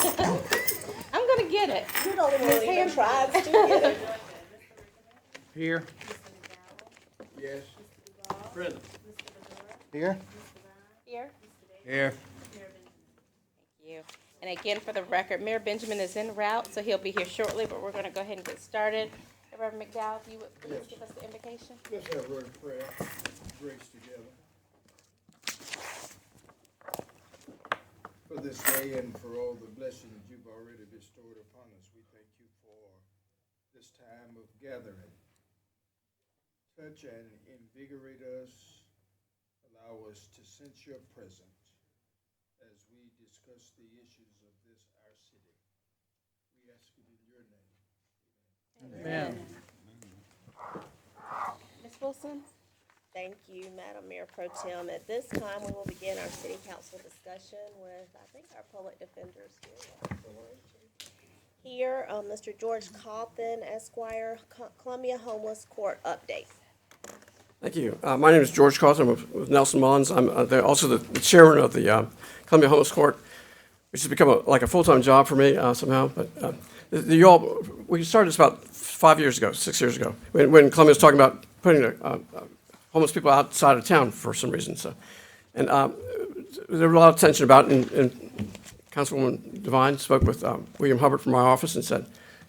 I'm gonna get it. You're the only one that even tries to get it. Here. Yes. Present. Here? Here. Here. Thank you. And again, for the record, Mayor Benjamin is en route, so he'll be here shortly, but we're gonna go ahead and get started. Reverend McDowell, if you would please give us the invocation. Let's have a word of prayer, grace together. For this day and for all the blessings you've already bestowed upon us, we thank you for this time of gathering. Touch and invigorate us, allow us to sense your presence as we discuss the issues of this, our city. We ask it in your name. Amen. Ms. Wilson? Thank you, Madam Mayor Pro Tem. At this time, we will begin our city council discussion with, I think, our public defenders here. Mr. George Coffin, Esquire, Columbia Homeless Court update. Thank you. My name is George Cawthon with Nelson Mullins. I'm also the chairman of the Columbia Homeless Court, which has become like a full-time job for me somehow. But we started this about 6 years ago, when Columbia was talking about putting homeless people outside of town for some reason. And there was a lot of tension about it, and Councilwoman Devine spoke with William Hubbard from my office and said,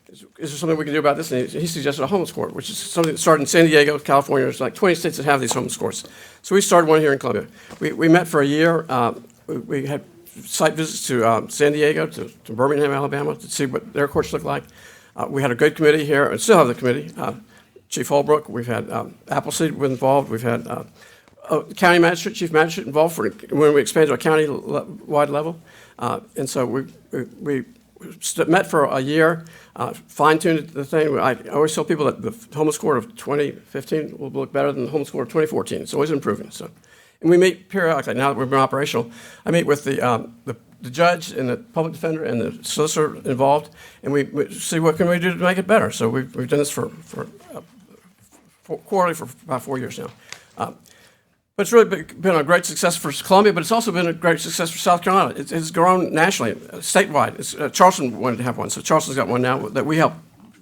is there something we can do about this? And he suggested a homeless court, which is something that started in San Diego, California. There's like 20 states that have these homeless courts. So we started one here in Columbia. We met for a year. We had site visits to San Diego, to Birmingham, Alabama, to see what their courts look like. We had a good committee here, and still have the committee. Chief Holbrook, we've had Appleseed involved. We've had county magistrate, chief magistrate involved when we expanded to a county-wide level. And so we met for a year, fine-tuned the thing. I always tell people that the homeless court of 2015 will look better than the homeless court of 2014. It's always improving. So, and we meet periodically. Now that we've been operational, I meet with the judge and the public defender and the solicitor involved, and we see what can we do to make it better. So we've done this for quarterly for about 4 years now. But it's really been a great success for Columbia, but it's also been a great success for South Carolina. It's grown nationally, statewide. Charleston wanted to have one, so Charleston's got one now that we helped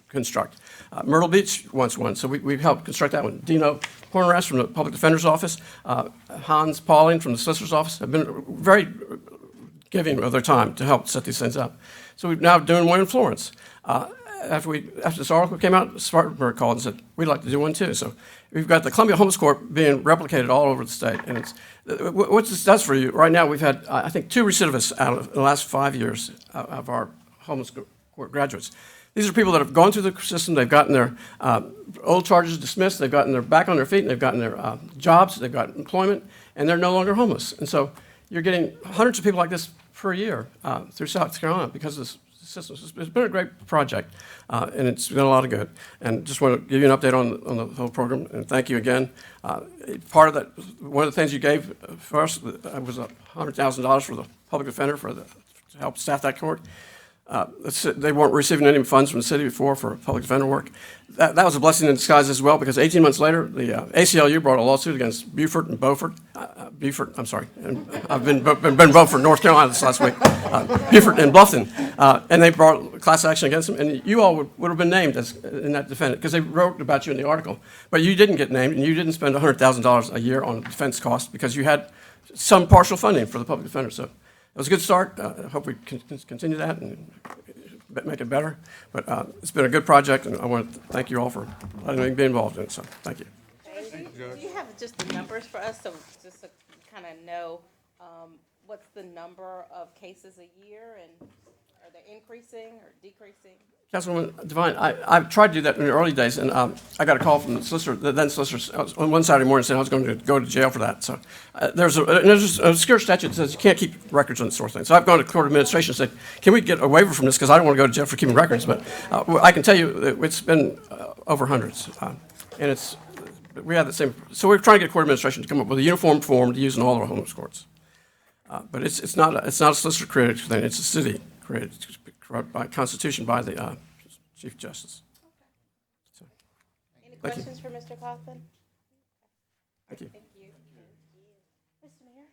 construct. Myrtle Beach wants one, so we've helped construct that one. Dino Cornrest from the Public Defender's Office, Hans Pauling from the Solicitor's Office have been very giving of their time to help set these things up. So we're now doing one in Florence. After this article came out, Spartanburg called and said, we'd like to do one too. So we've got the Columbia Homeless Court being replicated all over the state. And it's what this does for you, right now we've had, I think, 2 recidivists out of the last 5 years of our homeless court graduates. These are people that have gone through the system, they've gotten their old charges dismissed, they've gotten their back on their feet, and they've gotten their jobs, they've got employment, and they're no longer homeless. And so you're getting hundreds of people like this per year through South Carolina because of this system. It's been a great project, and it's done a lot of good. And just want to give you an update on the whole program, and thank you again. Part of that, one of the things you gave for us was $100,000 for the public defender to help staff that court. They weren't receiving any funds from the city before for public defender work. That was a blessing in disguise as well, because 18 months later, the ACLU brought a lawsuit against Beaufort and Beaufort. And I've been Beaufort, North Carolina this last week. Beaufort and Bluffton, and they brought class action against them. And you all would have been named in that defendant because they wrote about you in the article, but you didn't get named, and you didn't spend $100,000 a year on defense costs because you had some partial funding for the public defender. So it was a good start. I hope we can continue that and make it better. But it's been a good project, and I want to thank you all for letting me be involved in it. So thank you. Do you have just the numbers for us, so just to kind of know what's the number of cases a year, and are they increasing or decreasing? Councilwoman Devine, I tried to do that in the early days, and I got a call from the solicitor, the then solicitor, on one Saturday morning saying I was going to go to jail for that. So there's an obscure statute that says you can't keep records on this sort of thing. So I've gone to court administration and said, can we get a waiver from this, because I don't want to go to jail for keeping records. But I can tell you that it's been over hundreds, and we have the same. So we're trying to get court administration to come up with a uniform form to use in all our homeless courts. But it's not a solicitor created thing; it's a city created by Constitution by the Chief Justice. So, Any questions for Mr. Coughlin? thank you. Thank you. Mr. Mayor?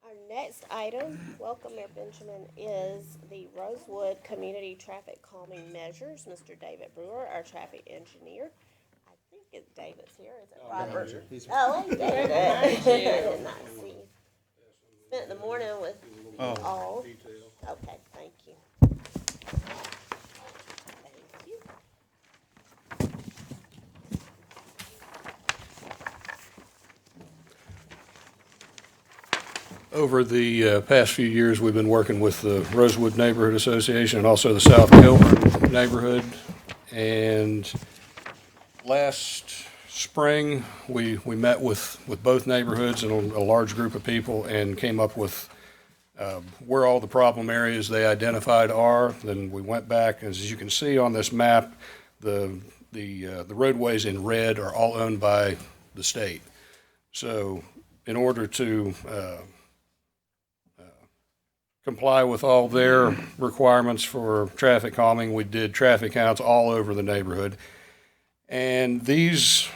Our Next item, welcome Mayor Benjamin, is the Rosewood Community Traffic Calming Measures. Mr. David Brewer, our traffic engineer. I think it's David's here, is it Robert? Oh, hey, David. I did not see. Spent the morning with all. Okay, thank you. Thank you. Over the past few years, we've been working with the Rosewood Neighborhood Association and also the South Kilburn neighborhood. And last spring, we met with both neighborhoods and a large group of people and came up with where all the problem areas they identified are. Then we went back, as you can see on this map, the roadways in red are all owned by the state. So in order to comply with all their requirements for traffic calming, we did traffic counts all over the neighborhood. And these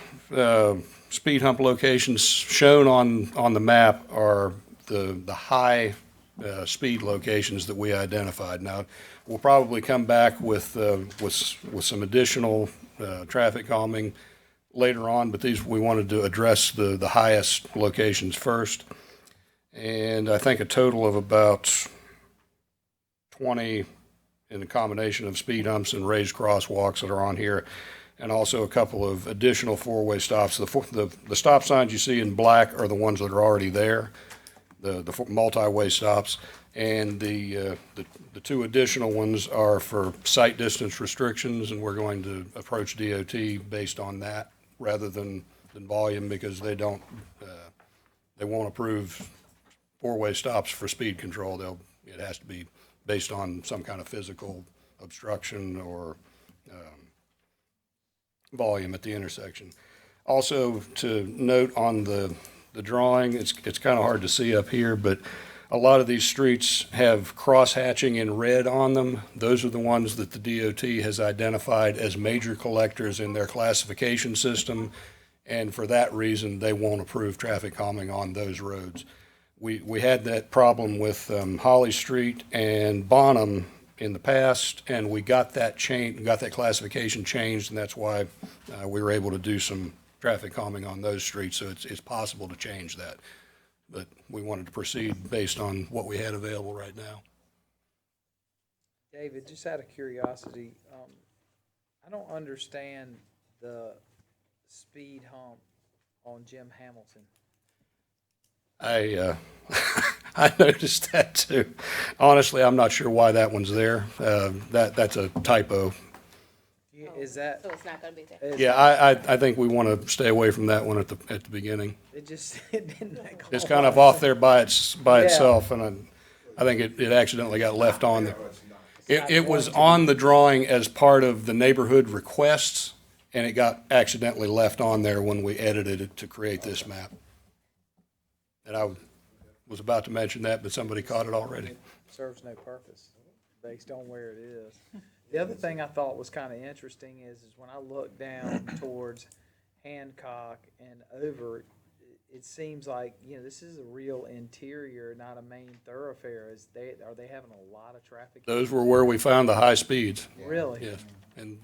speed hump locations shown on the map are the high speed locations that we identified. Now, we'll probably come back with some additional traffic calming later on, but these, we wanted to address the highest locations first. And I think a total of about 20 in a combination of speed humps and raised crosswalks that are on here, and also a couple of additional four-way stops. The stop signs you see in black are the ones that are already there, the multi-way stops, and the two additional ones are for sight distance restrictions, and we're going to approach DOT based on that rather than volume, because they won't approve four-way stops for speed control. It has to be based on some kind of physical obstruction or volume at the intersection. Also, to note on the drawing, it's kind of hard to see up here, but a lot of these streets have cross-hatching in red on them. Those are the ones that the DOT has identified as major collectors in their classification system, and for that reason, they won't approve traffic calming on those roads. We had that problem with Holly Street and Bonham in the past, and we got that classification changed, and that's why we were able to do some traffic calming on those streets. So it's possible to change that, but we wanted to proceed based on what we had available right now. David, just out of curiosity, I don't understand the speed hump on Jim Hamilton. I noticed that too. Honestly, I'm not sure why that one's there. That's a typo. Is that? So it's not gonna be there? Yeah, I think we want to stay away from that one at the beginning. It just it didn't make a It's whole kind lot of off there by itself, and I think it accidentally got left on there. It was on the drawing as part of the neighborhood requests, and it got accidentally left on there when we edited it to create this map. And I was about to mention that, but somebody caught it already. It serves no purpose based on where it is. The other thing I thought was kind of interesting is when I look down towards Hancock and over, it seems like, this is a real interior, not a main thoroughfare. Are they having a lot of traffic? Those were where we found the high speeds. Really? Yes. And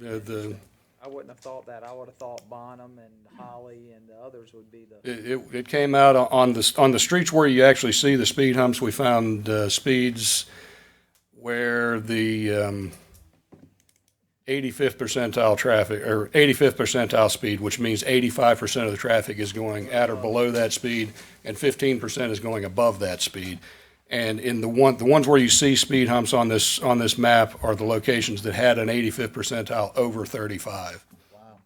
I wouldn't have thought that. I would have thought Bonham and Holly and the others would be the. it came out on the streets where you actually see the speed humps. We found speeds where the 85th percentile traffic, or 85th percentile speed, which means 85% of the traffic is going at or below that speed, and 15% is going above that speed. And in the ones where you see speed humps on this map are the locations that had an 85th percentile over 35. Wow.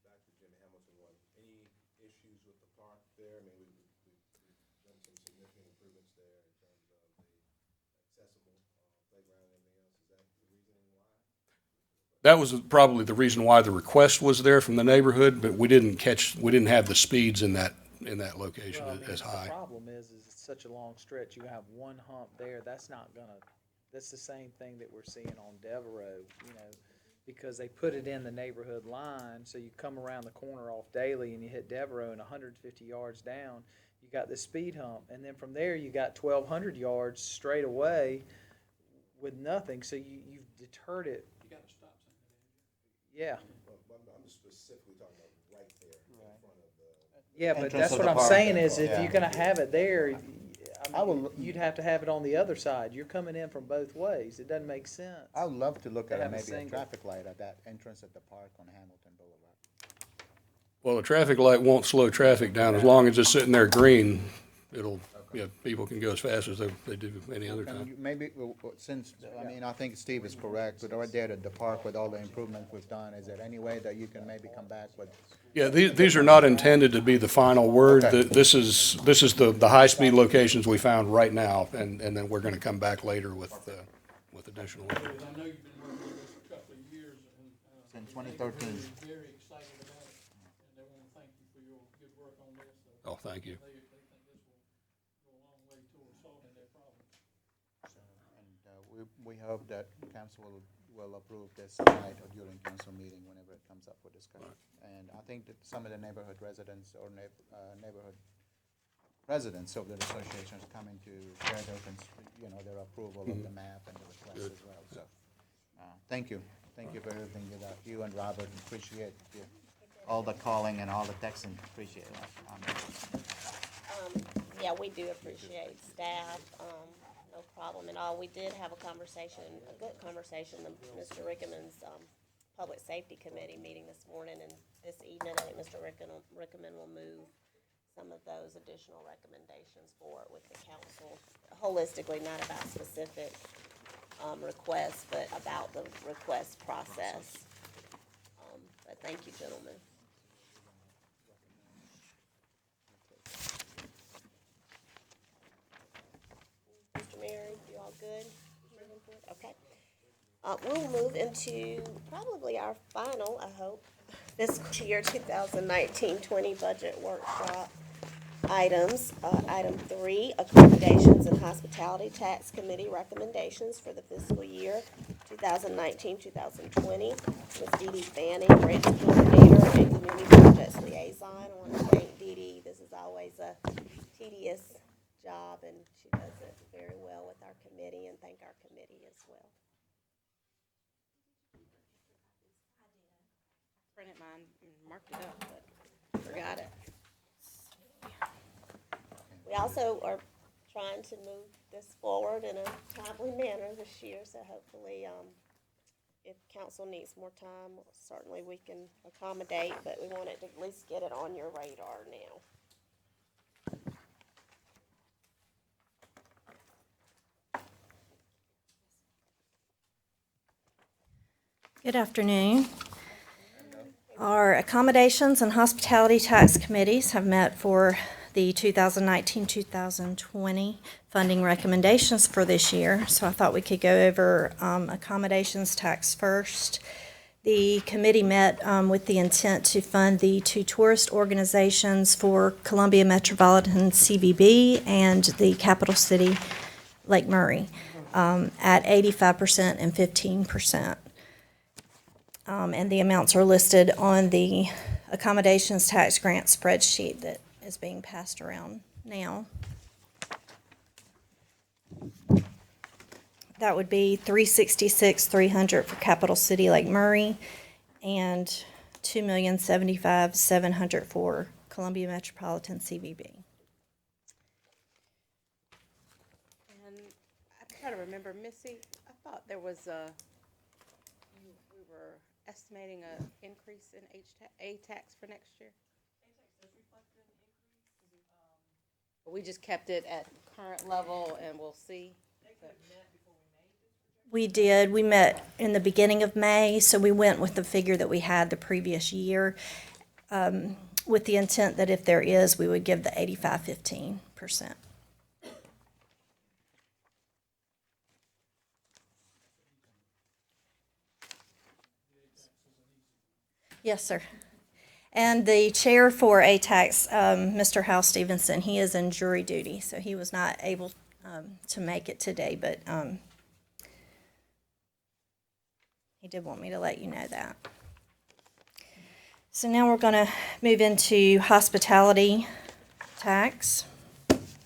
Back to Jim Hamilton one. Any issues with the park there? I mean, we've done some significant improvements there in terms of the accessible playground and everything else. Is that the reasoning why? That was probably the reason why the request was there from the neighborhood, but we didn't have the speeds in that location as high. The problem is it's such a long stretch. You have one hump there. That's the same thing that we're seeing on Devereux. because they put it in the neighborhood line, so you come around the corner off Daly and you hit Devereaux, and 150 yards down, you got this speed hump, and then from there you got 1,200 yards straight away with nothing, so you've deterred it. You got to stop sign. Yeah. Well, I'm specifically talking about right there in front of the. Yeah, but Entrance that's of what the I'm park. saying is if Yeah. you're gonna have it there, I will- you'd have to have it on the other side. You're coming in from both ways. It doesn't make sense. I would love to look They at have a maybe a single. traffic light at that entrance at the park on Hamilton Boulevard. Well, a traffic light won't slow traffic down as long as it's sitting there green. It'll, people can go as fast as they do any other Can time. you maybe, since, I mean, I think Steve is correct, but right there at the park with all the improvements we've done, is there any way that you can maybe come back with? Yeah, these are not intended to be the final word. Okay. This is the high-speed locations we found right now, and then we're gonna come back later with additional. I know you've been working with us a couple of years, and Since 2013. very excited about it, and they want to thank you for your good work on this. Oh, thank you. They think this will go a long way towards solving their problem. And we hope that council will approve this tonight or during council meeting whenever it comes up for discussion. And I think that some of the neighborhood residents or neighborhood residents of the association is coming to share their, their approval of the map and the request as well. So, thank you. Thank you for everything that you and Robert appreciate all the calling and all the texting. Appreciate it. Yeah, we do appreciate staff, no problem at all. We did have a conversation, a good conversation, Mr. Rickman's, Public Safety Committee meeting this morning, and this evening, I think Mr. Rickman will move some of those additional recommendations forward with the council, holistically, not about specific, requests, but about the request process. But thank you, gentlemen. Mr. Mayor, you all good? Okay. We'll move into probably our final, I hope, fiscal year 2019-20 budget workshop items. Item 3, accommodations and hospitality tax committee recommendations for the fiscal year 2019-2020. Ms. Dee Dee Fanning, grants coordinator and community projects liaison. I want to thank Dee Dee. This is always a tedious job, and she does it very well with our committee, and thank our committee as well. Printed mine and marked it up, but forgot it. We also are trying to move this forward in a timely manner this year, so hopefully, if council needs more time, certainly we can accommodate, but we wanted to at least get it on your radar now. Good afternoon. Our accommodations and hospitality tax committees have met for the 2019-2020 funding recommendations for this year. So I thought we could go over accommodations tax first. The committee met with the intent to fund the 2 tourist organizations for Columbia Metropolitan CVB and the capital city Lake Murray at 85% and 15%. And the amounts are listed on the accommodations tax grant spreadsheet that is being passed around now. That would be $366,300 for Capital City Lake Murray and $2,075,700 for Columbia Metropolitan CVB. And I'm trying to remember, Missy, I thought there was we were estimating an increase in A tax for next year. But we just kept it at current level and we'll see. We did. We met in the beginning of May, so we went with the figure that we had the previous year with the intent that if there is, we would give the 85-15%. Yes, sir. And the chair for ATAX, Mr. Hal Stevenson, he is in jury duty, so he was not able to make it today, but He did want me to let you know that. So now we're going to move into hospitality tax. Discussions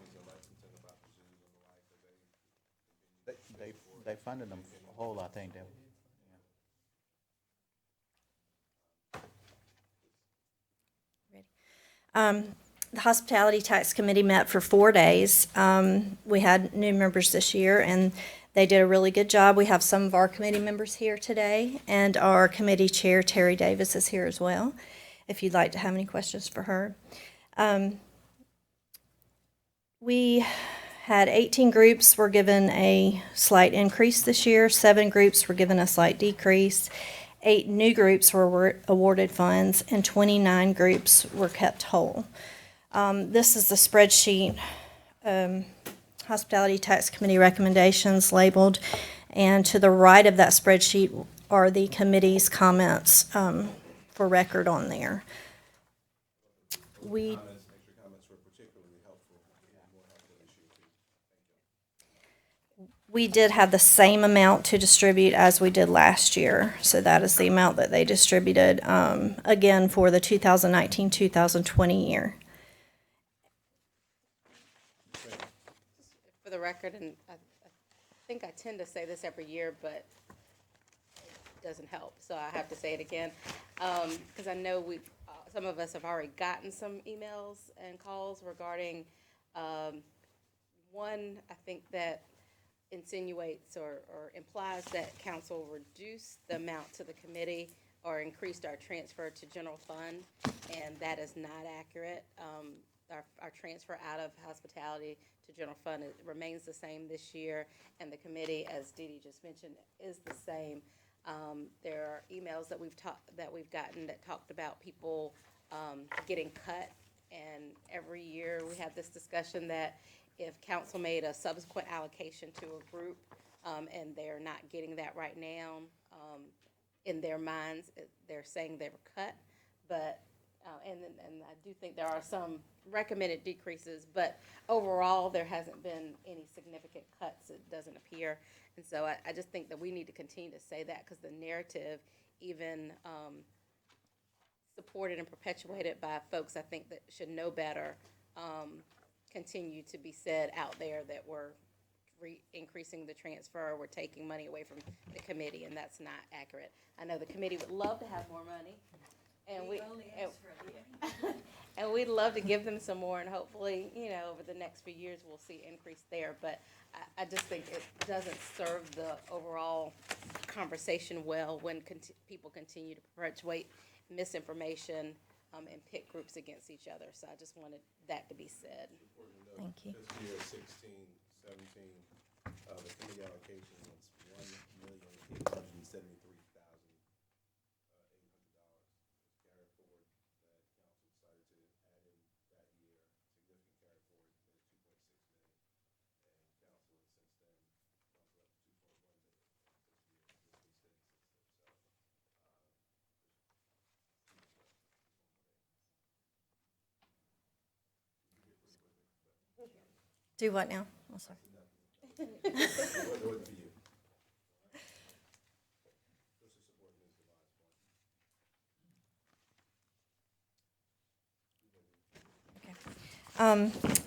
in Lexington about the zoos and the like, that They funded them whole, I think, they, The Hospitality Tax Committee met for 4 days. We had new members this year, and they did a really good job. We have some of our committee members here today, and our committee chair, Terry Davis, is here as well, if you'd like to have any questions for her. We had 18 groups were given a slight increase this year, 7 groups were given a slight decrease, 8 new groups were awarded funds, and 29 groups were kept whole. This is the spreadsheet, Hospitality Tax Committee recommendations labeled, and to the right of that spreadsheet are the committee's comments for record on there. extra comments were particularly helpful, more helpful this year too. We did have the same amount to distribute as we did last year, so that is the amount that they distributed, again, for the 2019-2020 year. For the record, and I think I tend to say this every year, but it doesn't help, so I have to say it again. Because I know some of us have already gotten some emails and calls regarding, one, I think that insinuates or implies that council reduced the amount to the committee or increased our transfer to general fund, and that is not accurate. Our transfer out of hospitality to general fund remains the same this year, and the committee, as Dee Dee just mentioned, is the same. There are emails that we've gotten that talked about people getting cut, and every year we have this discussion that if council made a subsequent allocation to a group and they're not getting that right now, in their minds, they're saying they were cut, but and I do think there are some recommended decreases, but overall, there hasn't been any significant cuts, it doesn't appear. And so I just think that we need to continue to say that, because the narrative, even supported and perpetuated by folks I think that should know better, continue to be said out there that we're increasing the transfer, we're taking money away from the committee, and that's not accurate. I know the committee would love to have more money, and and we'd love to give them some more, and hopefully, over the next few years, we'll see increase there. But I just think it doesn't serve the overall conversation well when people continue to perpetuate misinformation and pit groups against each other. So I just wanted that to be said. Thank you. This year, 16-17, the committee allocation was $1,873,800. Carry forward that council decided to add in that year, significant carry forward, $2.6 million, and council has since then bumped it up to $2.1 million this year. Do what now? I'm sorry.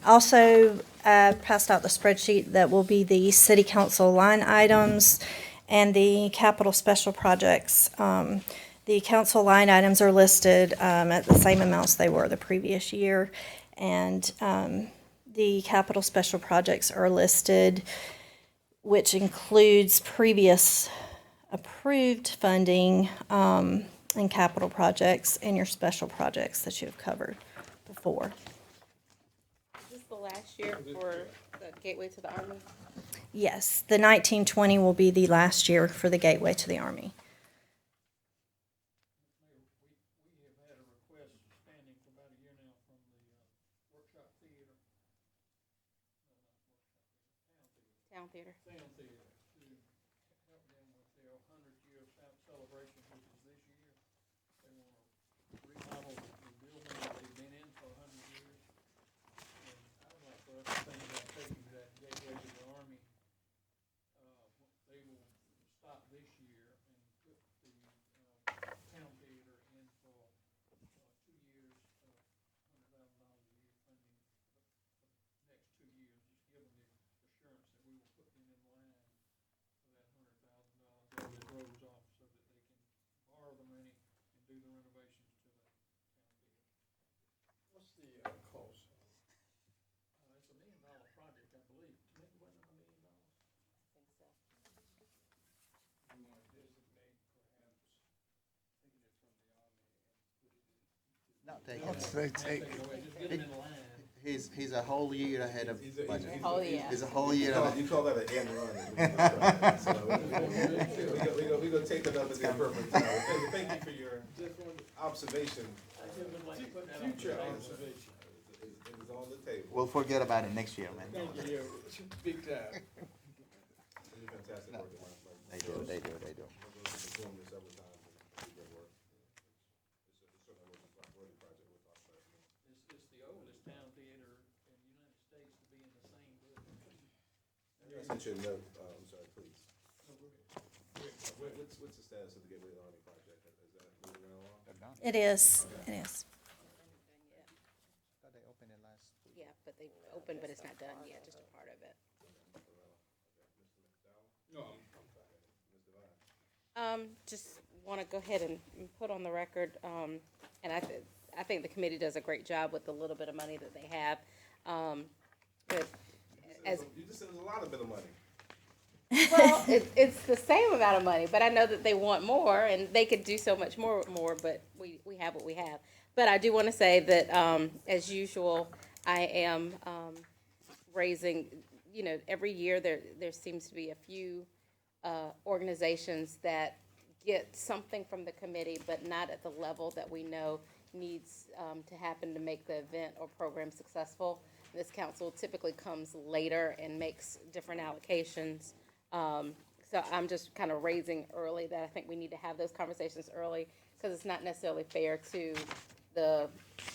Also, passed out the spreadsheet that will be the city council line items and the capital special projects. The council line items are listed at the same amounts they were the previous year, and the capital special projects are listed, which includes previous approved funding and capital projects and your special projects that you've covered before. Is this the last year for the Gateway to the Army? Yes, the 1920 will be the last year for the Gateway to the Army. We have had a request standing for about a year now from the workshop theater, Town Theater. sound theater, to help them with their 100-year celebration, which is this year. They want to remodel the building that they've been in for 100 years. And I would like for us to think about taking that Gateway the cost? It's $1 million project, I believe. To make it wasn't $1 million. You want to designate perhaps taking it from the Army and put it in. No, take it. Just get it in line. He's a whole year ahead of budget. Oh, yeah. He's a whole year ahead. You call that an end run. So we gonna take that up at the appropriate time. Thank you for your observation. Future observation. It is on the table. We'll forget about it next year, man. Thank you, big time. You do fantastic work. They do. I've performed this several times and do great work. It's certainly a worthy project. We'll talk about it more. It's the oldest town theater in the United States to be in the same building. I sent you a note, I'm sorry, please. What's the status of the Gateway to the Army project? Is that moving right along? It is, it is. Thought they opened it last week. Yeah, but they opened, but it's not done yet, just a part of it. No, Just want to go ahead and put on the record, and I think the committee does a great job with the little bit of money that they have. But as, You just said there's a lot of bit of money. well, it's the same amount of money, but I know that they want more, and they could do so much more, but we have what we have. But I do want to say that, as usual, I am raising, every year there seems to be a few organizations that get something from the committee, but not at the level that we know needs to happen to make the event or program successful. This council typically comes later and makes different allocations. So I'm just kind of raising early that I think we need to have those conversations early, because it's not necessarily fair to the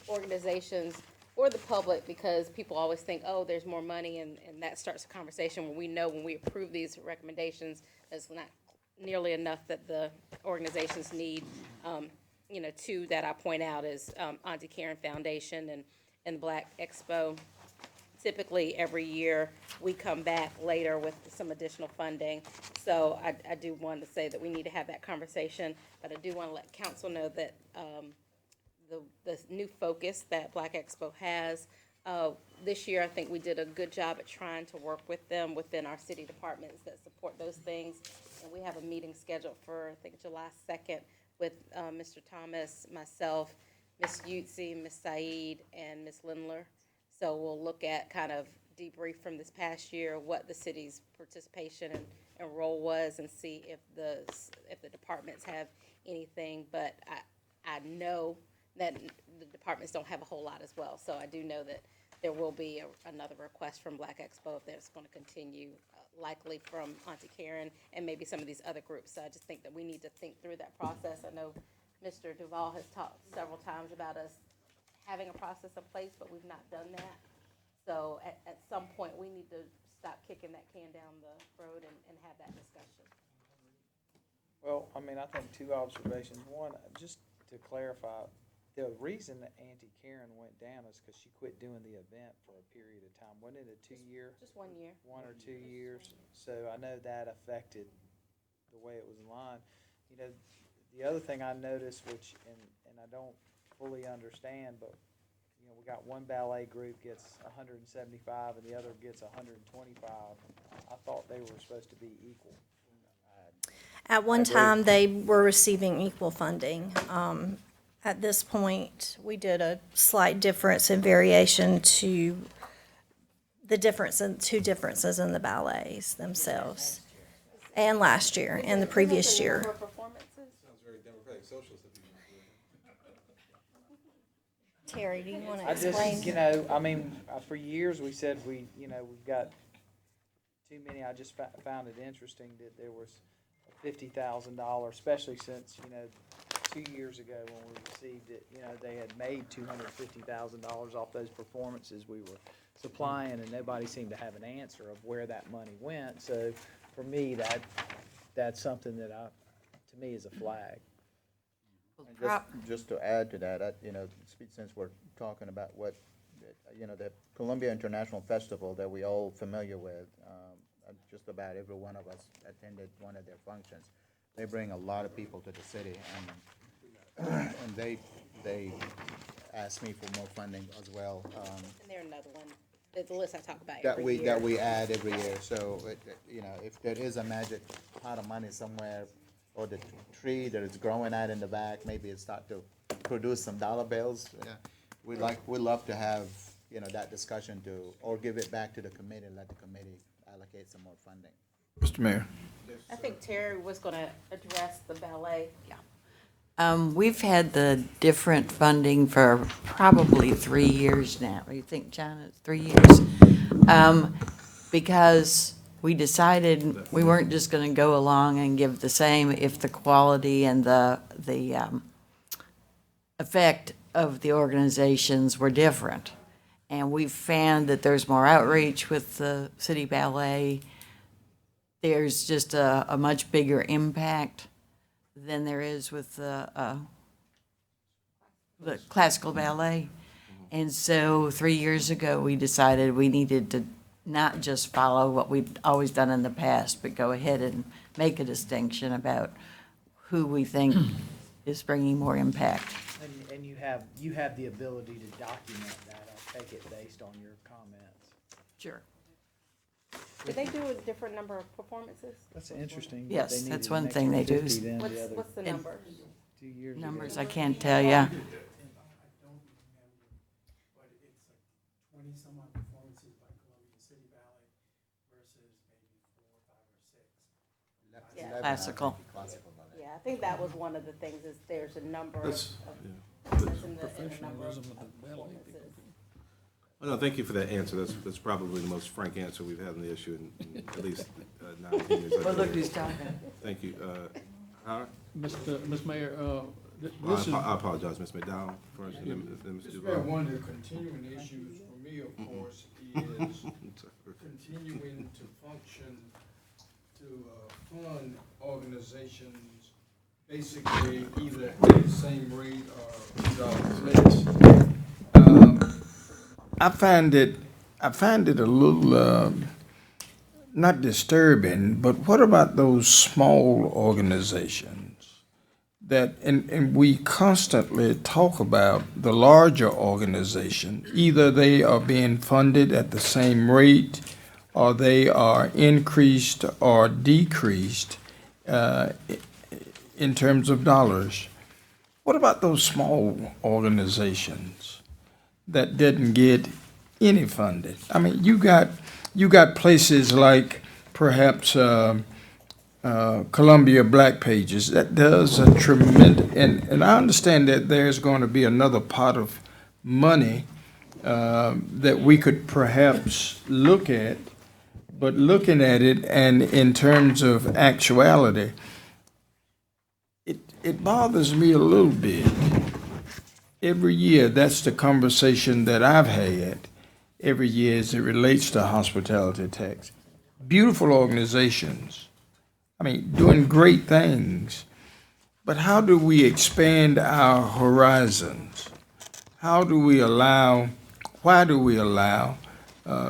organizations or the public, because people always think, oh, there's more money, and that starts a conversation when we know when we approve these recommendations, there's not nearly enough that the organizations need. Two that I point out is Auntie Karen Foundation and Black Expo. Typically, every year, we come back later with some additional funding. So I do want to say that we need to have that conversation, but I do want to let council know that the new focus that Black Expo has, this year, I think we did a good job at trying to work with them within our city departments that support those things. And we have a meeting scheduled for, I think, July 2nd with Mr. Thomas, myself, Ms. Utsi, Ms. Saeed, and Ms. Lindler. So we'll look at kind of debrief from this past year, what the city's participation and role was, and see if the departments have anything. But I know that the departments don't have a whole lot as well. So I do know that there will be another request from Black Expo if that's going to continue, likely from Auntie Karen and maybe some of these other groups. So I just think that we need to think through that process. I know Mr. Duval has talked several times about us having a process in place, but we've not done that. So at some point, we need to stop kicking that can down the road and have that discussion. Well, I mean, I think two observations. One, just to clarify, the reason that Auntie Karen went down is because she quit doing the event for a period of time. Wasn't it a 2-year? Just 1 year. 1 or 2 years. So I know that affected the way it was in line. The other thing I noticed, which, and I don't fully understand, but, we got one ballet group gets 175 and the other gets 125. I thought they were supposed to be equal. At one time, they were receiving equal funding. At this point, we did a slight difference in variation to the two differences in the ballets themselves. And last year, and the previous year. Performances? Sounds very democratic socialist of you. Terry, do you want to I just, explain? for years, we said we've got too many. I just found it interesting that there was a $50,000, especially since, 2 years ago when we received it, they had made $250,000 off those performances we were supplying, and nobody seemed to have an answer of where that money went. So for me, that's something that to me is a flag. And just to add to that, since we're talking about the Columbia International Festival that we all familiar with, just about every one of us attended one of their functions. They bring a lot of people to the city, and they asked me for more funding as well. And there's another one, the list I talk about That every year. that we add every year, so, you know, if there is a magic pot of money somewhere, or the tree that is growing out in the back, maybe it start to produce some dollar bills, we'd love to have, you know, that discussion or give it back to the committee and let the committee allocate some more funding. Mr. Mayor. I think Terry was gonna address the ballet. We've had the different funding for probably 3 years now. You think, John, it's 3 years? Because we decided we weren't just gonna go along and give the same if the quality and the effect of the organizations were different. And we've found that there's more outreach with the city ballet. There's just a much bigger impact than there is with the classical ballet. And so 3 years ago, we decided we needed to not just follow what we've always done in the past, but go ahead and make a distinction about who we think is bringing more impact. And you have the ability to document that, I'll take it based on your comments. Sure. Did they do a different number of performances? That's interesting. that Yes, they that's needed one an thing they extra do. 50 than the other What's the number? 2 years ago. Numbers, I can't tell you. I don't remember, but it's like 20-some-odd performances by Columbia City Ballet versus maybe 4, 5, or 6. Yeah. 11, Classical. Classical ballet. Yeah, I think that was one of the things, is there's a number of, That's- in the number of performances. Well, no, thank you for that answer. That's probably the most frank answer we've had on the issue in at least 9 years. Well, look who's talking. Thank you. Howard? Mr. Mayor, Well, I apologize, Ms. McDowell first, and then Mr. Mr. Mayor, Duval. one of the continuing issues for me, of course, is continuing to function to fund organizations basically either at the same rate or less. I find it a little not disturbing, but what about those small organizations that, and we constantly talk about the larger organization, either they are being funded at the same rate or they are increased or decreased in terms of dollars. What about those small organizations that didn't get any funding? I mean, you got places like perhaps Columbia Black Pages that does a tremendous, and I understand that there's going to be another pot of money that we could perhaps look at, but looking at it and in terms of actuality, it bothers me a little bit. Every year, that's the conversation that I've had every year as it relates to hospitality tax. Beautiful organizations, I mean, doing great things, but how do we expand our horizons? Why do we allow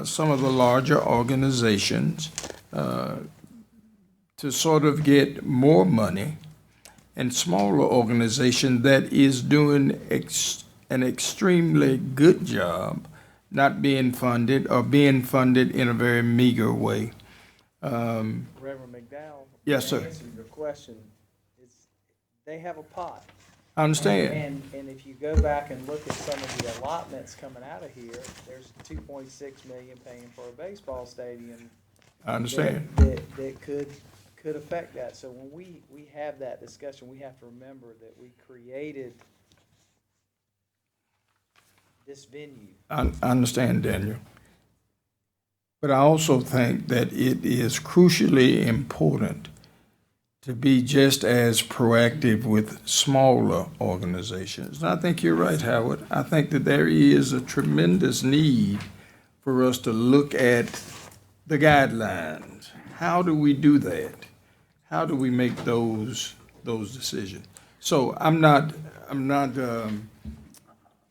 some of the larger organizations to sort of get more money, and smaller organization that is doing an extremely good job not being funded or being funded in a very meager way? Reverend McDowell. Yes, sir. To answer your question, they have a pot. I understand. And if you go back and look at some of the allotments coming out of here, there's 2.6 million paying for a baseball stadium. I understand. That could affect that. So when we have that discussion, we have to remember that we created this venue. I understand, Daniel. But I also think that it is crucially important to be just as proactive with smaller organizations. And I think you're right, Howard. I think that there is a tremendous need for us to look at the guidelines. How do we do that? How do we make those decisions? So I'm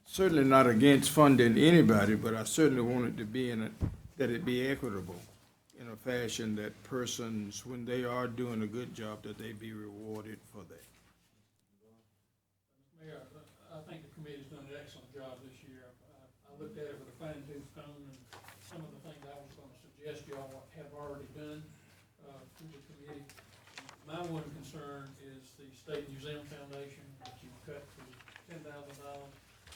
certainly not against funding anybody, but I certainly want it to be that it be equitable in a fashion that persons, when they are doing a good job, that they be rewarded for that. Mayor, I think the committee's done an excellent job this year. I looked at it with a fine tooth comb, and some of the things I was gonna suggest y'all have already done, through the committee. My one concern is the State Museum Foundation, that you cut to $10,000.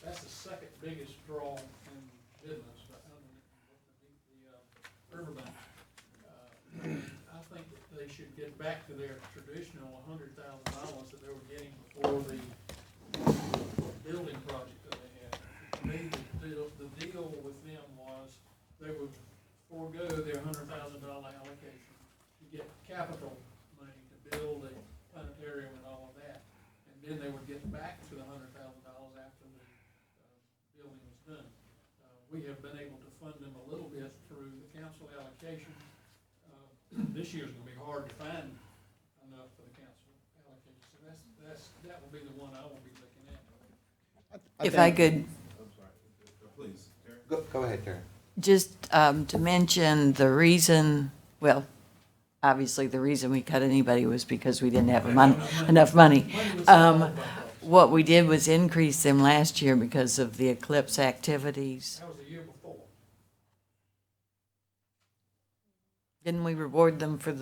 That's the second biggest draw in business, but other than the Riverbank. I think that they should get back to their traditional $100,000 that they were getting before the building project that they had. To me, the deal with them was they would forego their $100,000 allocation to get capital money to build a planetarium and all of that. And then they would get back to the $100,000 after the building was done. We have been able to fund them a little bit through the council allocation. This year's gonna be hard to find enough for the council allocation, so that will be the one I will be looking at. If I could I'm sorry, please, Karen. Go ahead, Karen. just to mention the reason, well, obviously the reason we cut anybody was because we didn't have enough money. What we did was increase them last year because of the eclipse activities. That was the year before. Didn't we reward them for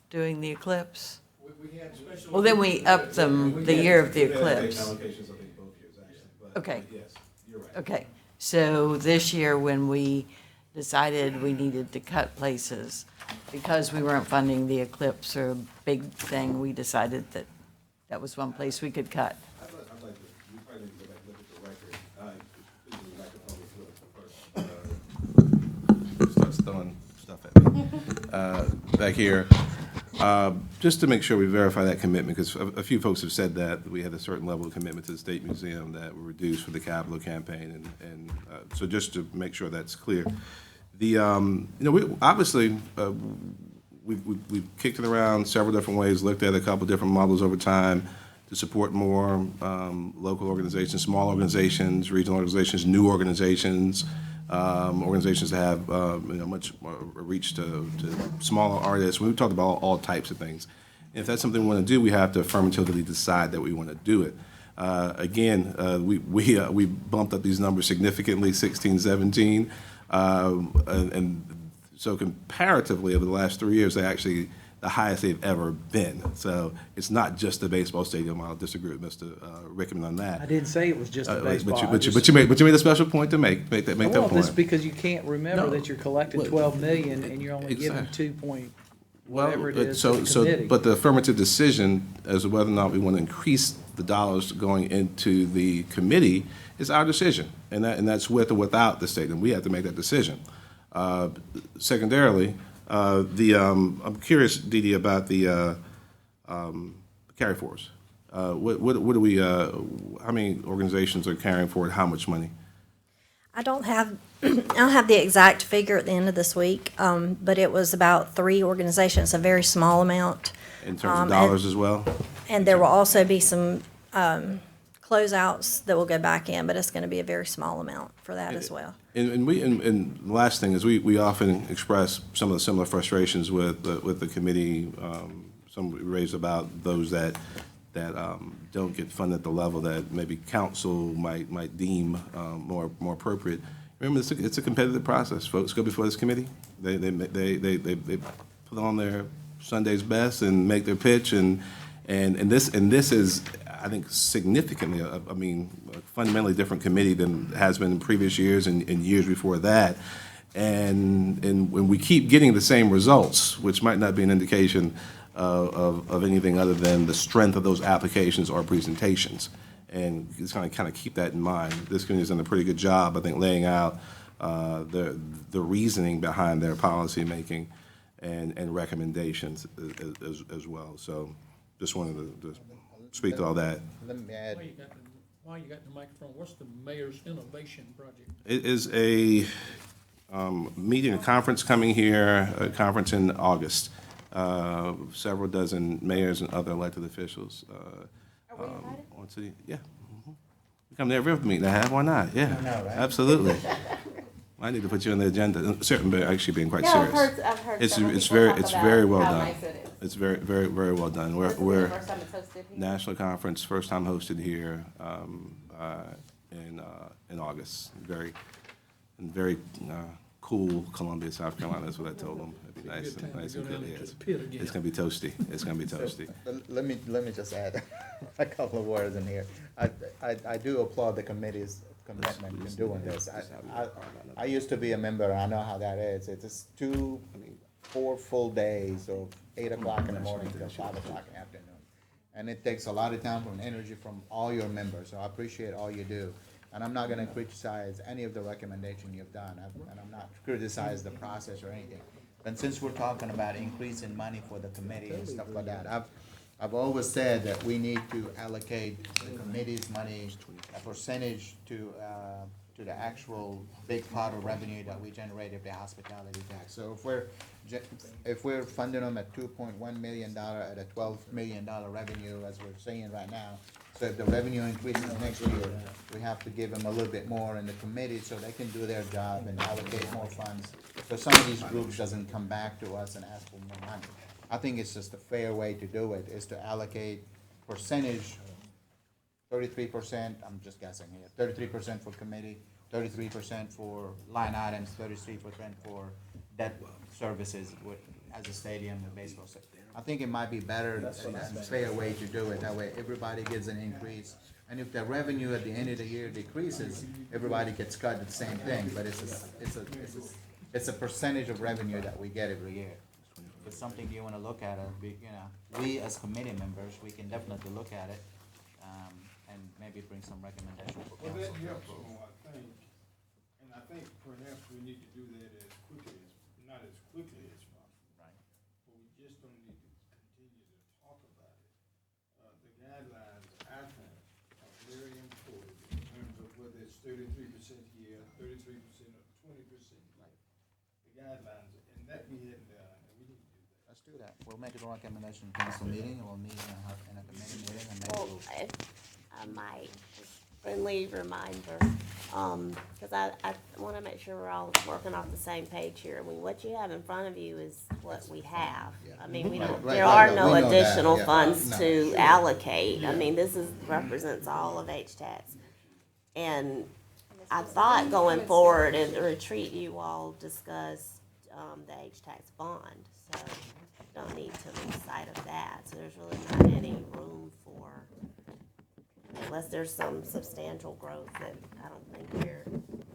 doing the eclipse? We had special. Well, then we upped them the year of the We had eclipse. allocations, I think, both years, actually, but Okay. yes, you're right. Okay, so this year when we decided we needed to cut places, because we weren't funding the eclipse or a big thing, we decided that that was one place we could cut. I'd like to, we probably need to go back and look at the record. Speaking of the microphone first, starts throwing stuff at me. Back here, just to make sure we verify that commitment, because a few folks have said that we had a certain level of commitment to the State Museum that were reduced for the capital campaign, and so just to make sure that's clear. The, we obviously, we've kicked it around several different ways, looked at a couple different models over time to support more local organizations, small organizations, regional organizations, new organizations, organizations that have much more reach to smaller artists. We've talked about all types of things. And if that's something we want to do, we have to affirmatively decide that we want to do it. Again, we bumped up these numbers significantly, 16, 17. And so comparatively, over the last 3 years, they're actually the highest they've ever been. So it's not just the baseball stadium. I'll disagree with Mr. Rickman on that. I didn't say it was just a baseball. But you made a special point to make that Well, this point. because you can't remember No. that you're collecting 12 million and you're only giving Exactly. 2 point whatever it is So, to the committee. but the affirmative decision as to whether or not we want to increase the dollars going into the committee is our decision, and that's with or without the state, and we have to make that decision. Secondarily, I'm curious, Dee Dee, about the carry forwards. What do we? How many organizations are carrying forward how much money? I don't have the exact figure at the end of this week, but it was about 3 organizations, a very small amount. In terms of dollars as well? And there will also be some closeouts that will go back in, but it's going to be a very small amount for that as well. And the last thing is we often express some of the similar frustrations with the committee. Some we raised about those that don't get funded at the level that maybe council might deem more appropriate. Remember, it's a competitive process. Folks go before this committee. They put on their Sunday's best and make their pitch, and this is, I think, significantly, a fundamentally different committee than has been in previous years and years before that. And when we keep getting the same results, which might not be an indication of anything other than the strength of those applications or presentations. And just kind of keep that in mind. This committee's done a pretty good job, I think, laying out the reasoning behind their policy making and recommendations as well. So just wanted to speak to all that. Let me add, While you got the microphone, what's the mayor's innovation project? It is a meeting, a conference coming here, a conference in August. Several dozen mayors and other elected officials. Are we invited? On city, yeah. Mhm. You come to every meeting I have, why not? Yeah, I know, right? absolutely. I need to put you on the agenda, certainly, actually being quite No, serious. I've heard It's several it's people very talk it's about very well how done. nice it is. It's very well done. This is the We're first time it's hosted here. national conference, first time hosted here. in August. Very cool Columbia, South Carolina, is what I told them. It'd be nice and nice and good. Yeah, it's gonna be toasty. It's gonna be toasty. Let me just add a couple of words in here. I do applaud the committee's commitment in doing this. I used to be a member, I know how that is. It's 4 full days of 8 o'clock in the morning till 5 o'clock in the afternoon. And it takes a lot of time and energy from all your members, so I appreciate all you do. And I'm not gonna criticize any of the recommendation you've done, and I'm not criticize the process or anything. But since we're talking about increasing money for the committee and stuff like that, I've always said that we need to allocate the committee's money, a percentage to the actual big part of revenue that we generate of the hospitality tax. So if we're funding them at $2.1 million at a $12 million revenue, as we're saying right now, so if the revenue increases next year, we have to give them a little bit more in the committee so they can do their job and allocate more funds. So some of these groups doesn't come back to us and ask for more money. I think it's just a fair way to do it, is to allocate percentage, 33%, I'm just guessing here, 33% for committee, 33% for line items, 33% for debt services as a stadium and baseball. I think it might be better and a fair way to do it. That way everybody gets an increase. And if the revenue at the end of the year decreases, everybody gets cut the same thing, but it's a percentage of revenue that we get every year. If it's something you wanna look at, we as committee members, we can definitely look at it, and maybe bring some recommendations for Well, council. that helps, I think, and I think perhaps we need to do that not as quickly as possible. Right. But we just don't need to continue to talk about it. The guidelines, I think, are very important in terms of whether it's 33% here, 33% or 20%. The guidelines, and that we hadn't done, and we need to do that. Let's do that. We'll make a recommendation in council meeting, and we'll meet in a committee meeting, and maybe Well, we'll. if I might, friendly reminder, because I want to make sure we're all working off the same page here. I mean, what you have in front of you is what we have. I mean, we don't, Right, there right, are we no know that, additional yeah. funds No. to allocate. I mean, this represents all of HTAX. And I thought going forward in the retreat, you all discussed, the HTAX bond. So don't need to lose sight of that. So there's really not any room for, unless there's some substantial growth that I don't think we're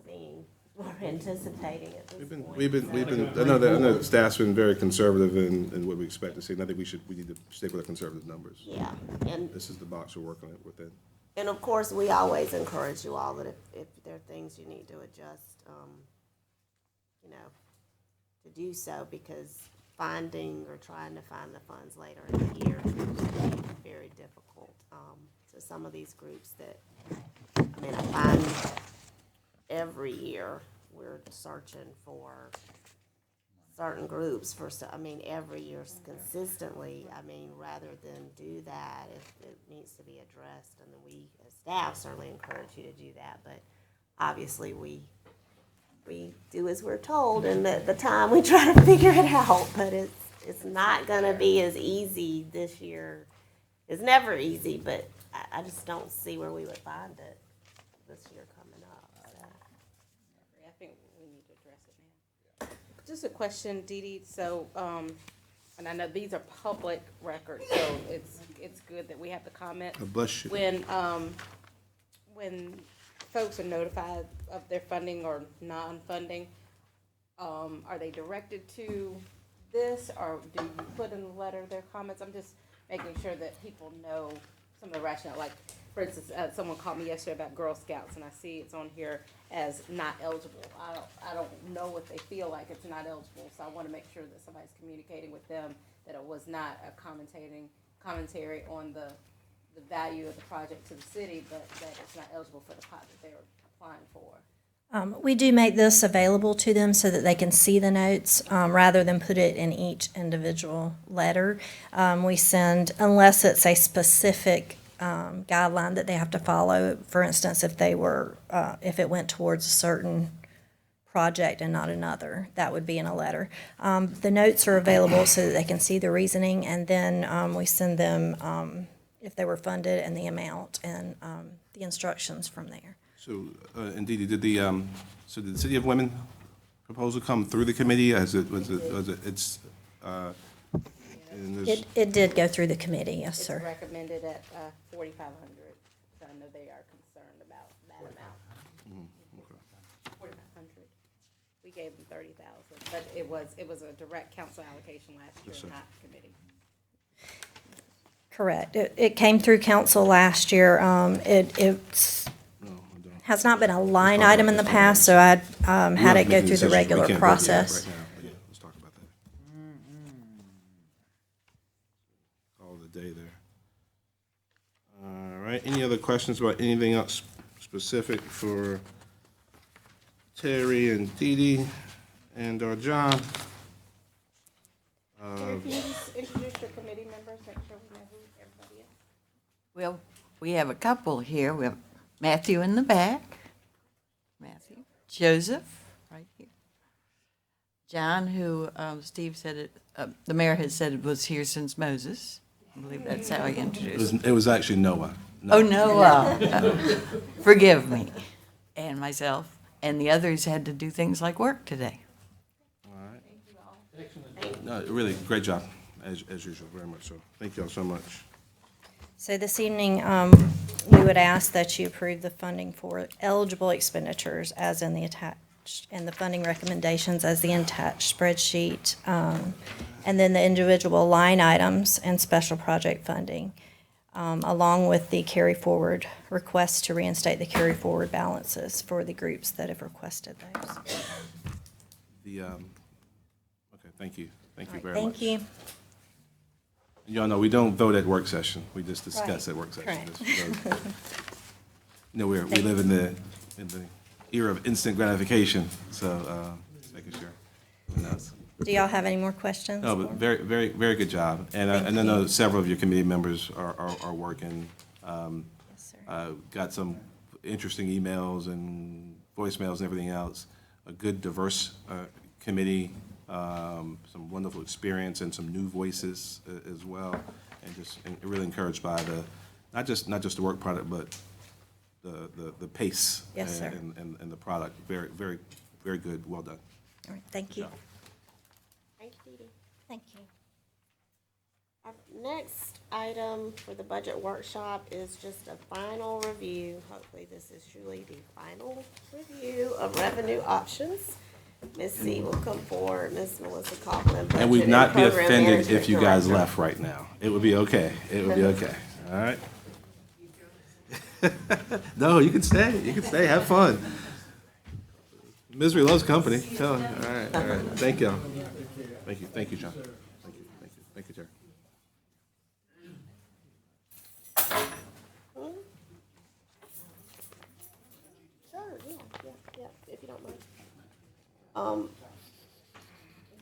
seeing or anticipating at this point. We've been, I know the staff's been very conservative in what we expect to see, and I think we need to stick with the conservative numbers. Yeah, and, This is the box we're working within. and of course, we always encourage you all that if there are things you need to adjust, to do so, because finding or trying to find the funds later in the year is very difficult. So some of these groups that, I mean, I find every year we're searching for certain groups every year consistently, rather than do that, if it needs to be addressed, and then we, as staff, certainly encourage you to do that, but obviously we do as we're told, and at the time we try to figure it out, but it's not gonna be as easy this year. It's never easy, but I just don't see where we would find it this year coming up, so. I think we need to address it now. Just a question, Dee Dee, so, and I know these are public records, so it's good that we have the comment. Bless you. When folks are notified of their funding or non-funding, are they directed to this, or do you put in the letter their comments? I'm just making sure that people know some of the rationale. Like, for instance, someone called me yesterday about Girl Scouts, and I see it's on here as not eligible. I don't know what they feel like it's not eligible, so I want to make sure that somebody's communicating with them that it was not a commentary on the value of the project to the city, but that it's not eligible for the pot that they're applying for. We do make this available to them so that they can see the notes, rather than put it in each individual letter. We send, unless it's a specific guideline that they have to follow. For instance, if it went towards a certain project and not another, that would be in a letter. The notes are available so that they can see the reasoning, and then we send them if they were funded and the amount and the instructions from there. So, and Dee Dee, did the City of Women proposal come through the committee as it's, and there's- It did go through the committee, yes, It's sir. recommended at 4,500, so I know they are concerned about that amount. 4,500. We gave them 30,000, but it was a direct council allocation last year, Yes, sir. not committee. Correct. It came through council last year. It's, has not been a line item in the past, so I we're had not it go making through the decisions. We regular can't vote yet process. right now, but yeah, let's talk about that. All the day there. All right, any other questions about anything else specific for Terry and Dee Dee and John? Terry, can you just introduce your committee members, make sure we know who everybody is? Well, we have a couple here. We have Matthew in the back. Matthew. Joseph, right here. John, who Steve said the mayor had said was here since Moses. I believe that's how he introduced. It was actually Noah. Oh, Noah. Forgive me. And myself. And the others had to do things like work today. No, really, great job, as usual, very much so. Thank you all so much. So this evening, we would ask that you approve the funding for eligible expenditures as in the attached, and the funding recommendations as the attached spreadsheet, and then the individual line items and special project funding, along with the carry forward request to reinstate the carry forward balances for the groups that have requested those. Okay, thank you. Thank you very much. Thank you. Y'all know, we don't vote at work session. We just discuss Right. at work session. Correct. You know, we live in the era of instant gratification, so just making sure. everyone knows. Do y'all have any more questions? No, but very, very, very good job. And I Thank know you. several of your committee members are working. Yes, sir. Got some interesting emails and voicemails and everything else. A good, diverse committee, some wonderful experience and some new voices as well. And really encouraged by not just the work product, but the pace. Yes, sir. And the product. Very, very, very good. Well done. All right, thank you. job. Thank you, Dee Dee. Thank you. Our next item for the budget workshop is just a final review. Hopefully, this is truly the final review of revenue options. Ms. C will come forward, Ms. Melissa Coughlin. And we'd not be Program offended if Management you guys Director. left right now. It would be okay. It would be okay. All right? No, you can stay. You can stay. Have fun. Misery loves company. Tell him. All right. All right. Thank you. Thank you. Thank you, John. Thank you. Thank you. Thank you, Terry. Sure, yeah, if you don't mind.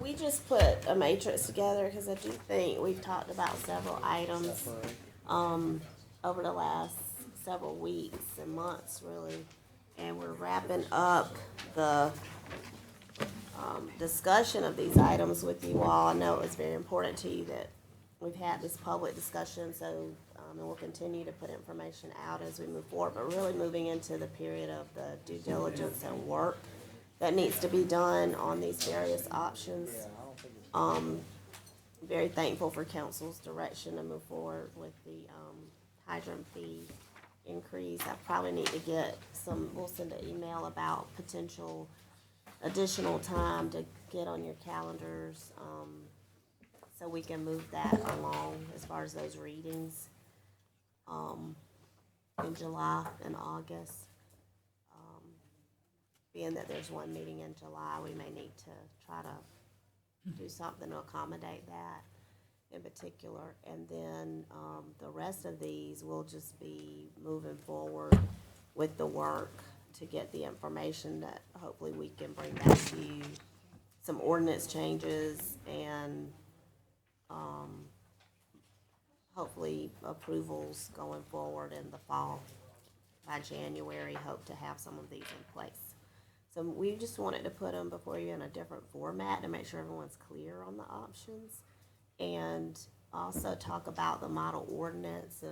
We just put a matrix together because I do think we've talked about several items, over the last several weeks and months, really. And we're wrapping up the, discussion of these items with you all. I know it was very important to you that we've had this public discussion, so, and we'll continue to put information out as we move forward, but really moving into the period of the due diligence and work that needs to be done on these various options. Very thankful for council's direction to move forward with the, hydrant fee increase. I probably need to get we'll send an email about potential additional time to get on your calendars, so we can move that along as far as those readings, in July and August. Being that there's one meeting in July, we may need to try to do something to accommodate that in particular. And then, the rest of these will just be moving forward with the work to get the information that hopefully we can bring back to you, some ordinance changes and, hopefully approvals going forward in the fall. By January, hope to have some of these in place. So we just wanted to put them before you in a different format to make sure everyone's clear on the options. And also talk about the model ordinance.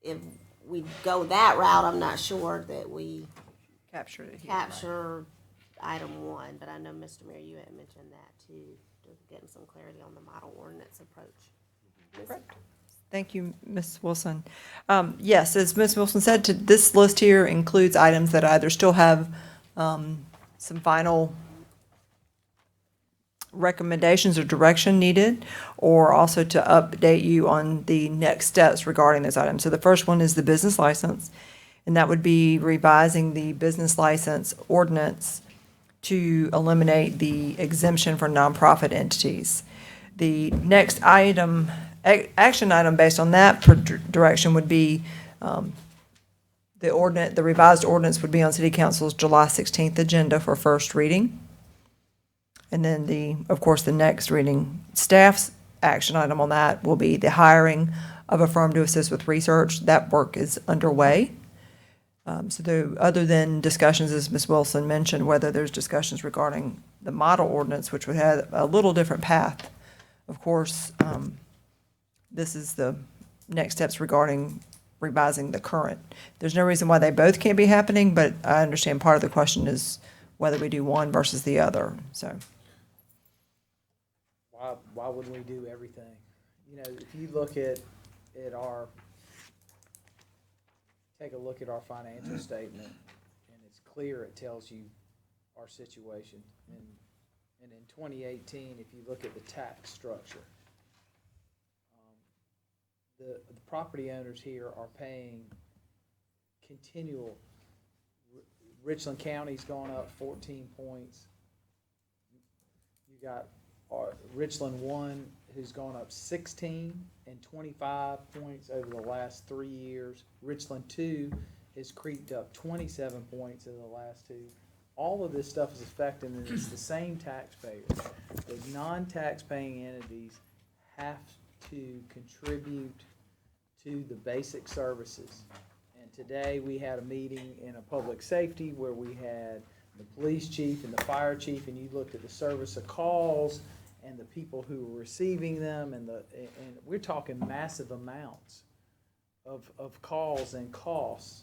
If we go that route, I'm not sure that we Captured it here. capture item 1, but I know, Mr. Mayor, you had mentioned that too, to getting some clarity on the model ordinance approach. Thank you, Ms. Wilson. Yes, as Ms. Wilson said, this list here includes items that either still have some final recommendations or direction needed, or also to update you on the next steps regarding those items. So the first one is the business license, and that would be revising the business license ordinance to eliminate the exemption for nonprofit entities. The next item, action item based on that direction would be the revised ordinance would be on City Council's July 16th agenda for first reading. And then of course, the next reading, staff's action item on that will be the hiring of a firm to assist with research. That work is underway. Other than discussions, as Ms. Wilson mentioned, whether there's discussions regarding the model ordinance, which would have a little different path. Of course, this is the next steps regarding revising the current. There's no reason why they both can't be happening, but I understand part of the question is whether we do one versus the other, so. Why would we do everything? You know, if you look at take a look at our financial statement, and it's clear, it tells you our situation. And in 2018, if you look at the tax structure, the property owners here are paying continual. Richland County's gone up 14 points. You got Richland 1, who's gone up 16 and 25 points over the last 3 years. Richland 2 has creeped up 27 points in the last 2. All of this stuff is affecting, and it's the same taxpayers. The non-tax-paying entities have to contribute to the basic services. And today we had a meeting in a public safety where we had the police chief and the fire chief, and you looked at the service of calls and the people who were receiving them, and we're talking massive amounts of calls and costs.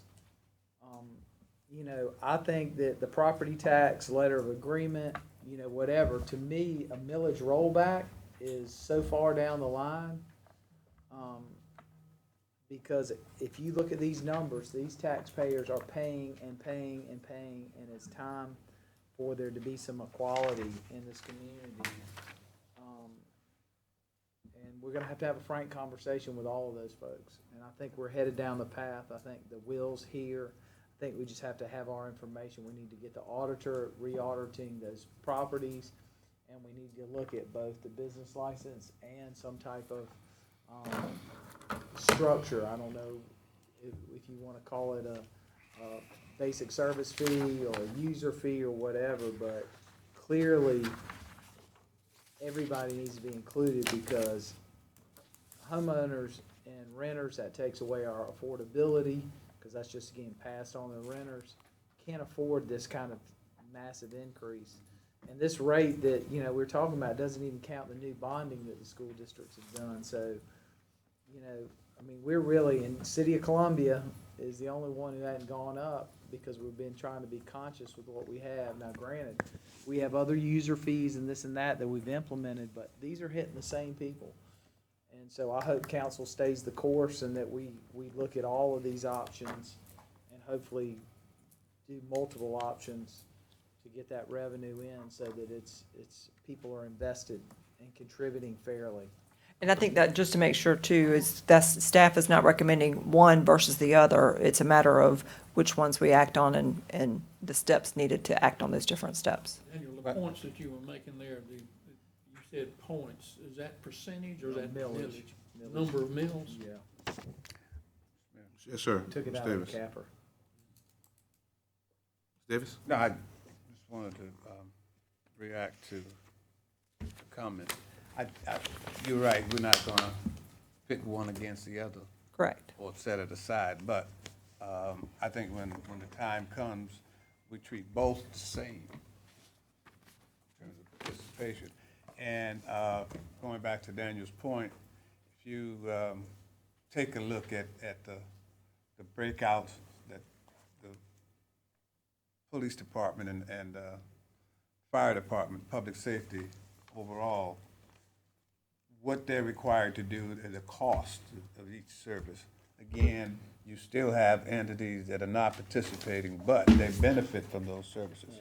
You know, I think that the property tax letter of agreement, you know, whatever, to me, a millage rollback is so far down the line. Because if you look at these numbers, these taxpayers are paying and paying and paying, and it's time for there to be some equality in this community. And we're gonna have to have a frank conversation with all of those folks. And I think we're headed down the path. I think the will's here. I think we just have to have our information. We need to get the auditor re-auditing those properties, and we need to look at both the business license and some type of structure. I don't know if you want to call it a basic service fee or a user fee or whatever, but clearly everybody needs to be included, because homeowners and renters, that takes away our affordability, because that's just getting passed on to renters. Can't afford this kind of massive increase. And this rate that, you know, we're talking about doesn't even count the new bonding that the school districts have done. So, you know, I mean, we're really, in City of Columbia is the only one who hadn't gone up, because we've been trying to be conscious with what we have. Now, granted, we have other user fees and this and that we've implemented, but these are hitting the same people. And so I hope council stays the course, and that we look at all of these options and hopefully do multiple options to get that revenue in, so that it's people are invested and contributing fairly. And I think that, just to make sure too, is that staff is not recommending one versus the other. It's a matter of which ones we act on and the steps needed to act on those different steps. Daniel, the points that you were making there, you said points, is that percentage or is that millage? Number of mills? Yeah. Yes, sir. Took it Mr. out of Davis. the capper. Davis? No, I just wanted to react to the comment. You're right, we're not gonna pick one against the other Correct. or set it aside, but I think when the time comes, we treat both the same in terms of participation. And going back to Daniel's point, if you take a look at the breakouts that the police department and fire department, public safety overall, what they're required to do and the cost of each service. Again, you still have entities that are not participating, but they benefit from those services.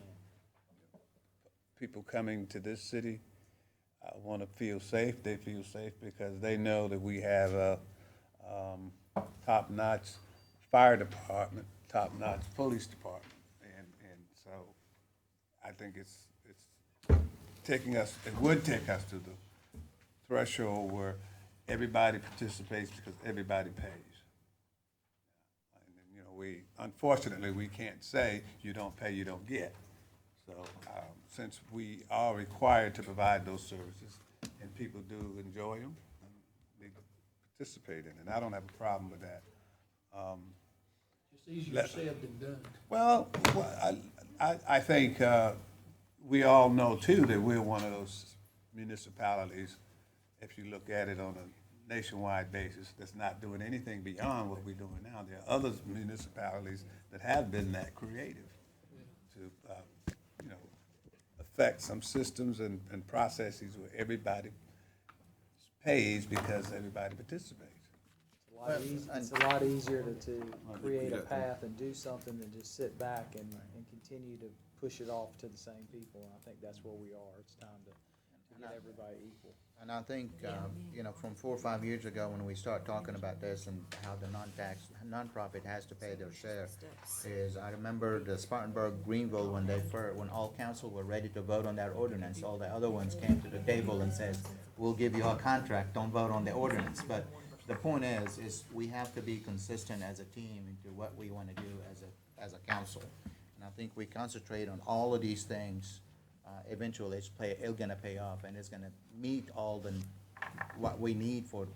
People coming to this city want to feel safe. They feel safe because they know that we have a top-notch fire department, top-notch police department. And so I think it's taking us, it would take us to the threshold where everybody participates because everybody pays. And, you know, unfortunately, we can't say you don't pay, you don't get. So since we are required to provide those services and people do enjoy them, they participate in it. And I don't have a problem with that. It's easier said than done. Well, I think we all know too that we're one of those municipalities, if you look at it on a nationwide basis, that's not doing anything beyond what we're doing now. There are other municipalities that have been that creative to, you know, affect some systems and processes where everybody pays because everybody participates. It's a lot easier to create a path and do something than just sit back and continue to push it off to the same people. And I think that's where we are. It's time to get everybody equal. And I think, you know, from 4 or 5 years ago, when we start talking about this and how the nonprofit has to pay their share, is I remember the Spartanburg, Greenville, when all council were ready to vote on that ordinance, all the other ones came to the table and said, we'll give you a contract, don't vote on the ordinance. But the point is we have to be consistent as a team into what we want to do as a council. And I think we concentrate on all of these things. Eventually, it's gonna pay off, and it's gonna meet all what we need for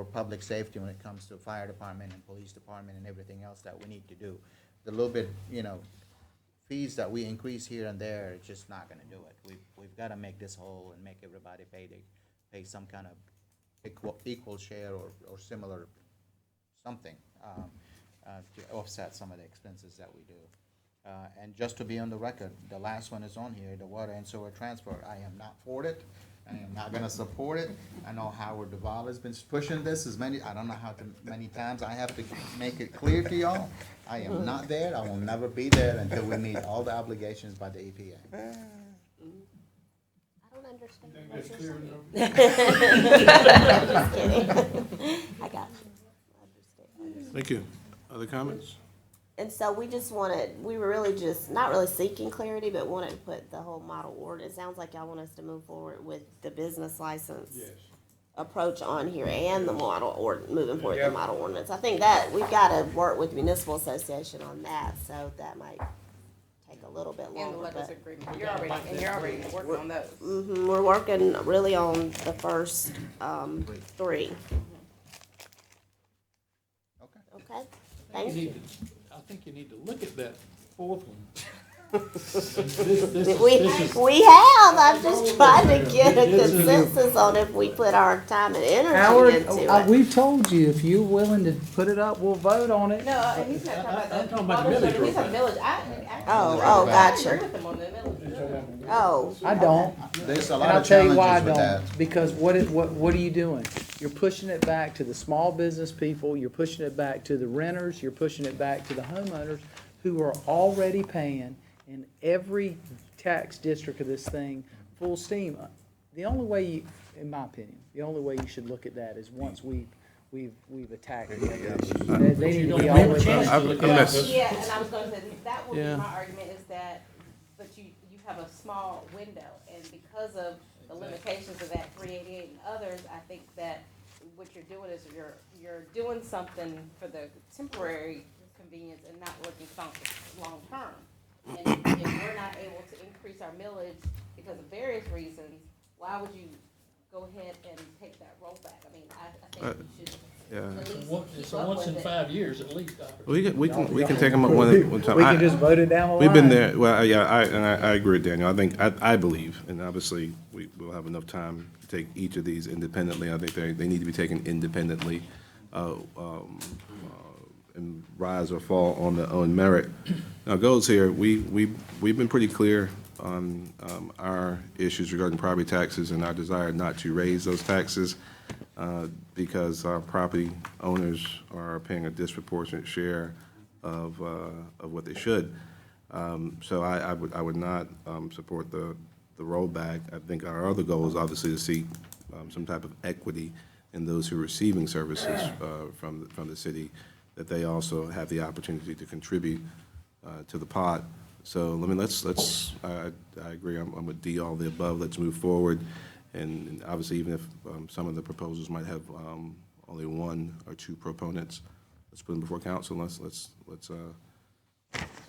public safety when it comes to fire department and police department and everything else that we need to do. The little bit, you know, fees that we increase here and there, it's just not gonna do it. We've got to make this whole and make everybody pay some kind of equal share or similar something to offset some of the expenses that we do. And just to be on the record, the last one is on here, the water and sewer transfer. I am not for it. I am not gonna support it. I know Howard Duvall has been pushing this I don't know how many times I have to make it clear to y'all. I am not there. I will never be there until we meet all the obligations by the EPA. I don't understand Think what that's you're clear saying. enough? I'm just kidding. I got you. I understand. Thank you. Other comments? And so we were really just, not really seeking clarity, but wanted to put the whole model ordinance. It sounds like y'all want us to move forward with the business license approach on here and the moving forward with the model ordinance. I think that we've got to work with municipal association on that, so that might take a little bit And the longer. levels but agreement, you're already working on those. we're working really on the first, 3. Okay, thank you. I think you need to look at that fourth one. We have, I'm just trying to get a consensus on if we put our time and energy Howard, into it. we've told you, if you're willing to put it up, we'll vote on it. No, he's not I'm talking about talking the about the millage he's talking millage. Oh, gotcha. I agree with him on the millage. Oh. I don't. There's a And lot I'll of tell you why I challenges with that. don't, because what are you doing? You're pushing it back to the small business people, you're pushing it back to the renters, you're pushing it back to the homeowners who are already paying in every tax district of this thing full steam. The only way in my opinion, the only way you should look at that is once we've attacked the other issues. They need to be all the way chance to back. look Yeah, at it. and I was gonna say, that would be Yeah. my argument is that, but you have a small window, and because of the limitations of that 388 and others, I think that what you're doing is you're doing something for the temporary convenience and not looking long term. And if we're not able to increase our millage because of various reasons, why would you go ahead and take that rollback. I mean, I think we should Yeah. at least It's keep a up once with in it. 5 years at least opportunity. We can take them up one time. We can just vote it down the line. We've been there, well, yeah, I agree with Daniel. I believe, and obviously, we'll have enough time to take each of these independently. I think they need to be taken independently, and rise or fall on their own merit. Now, goals here, we've been pretty clear on, our issues regarding property taxes and our desire not to raise those taxes, because our property owners are paying a disproportionate share of what they should. So I would not support the rollback. I think our other goal is obviously to see some type of equity in those who are receiving services from the city, that they also have the opportunity to contribute to the pot. So I agree, I'm with D, all the above. Let's move forward. And obviously, even if some of the proposals might have only one or two proponents, let's put them before council. And let's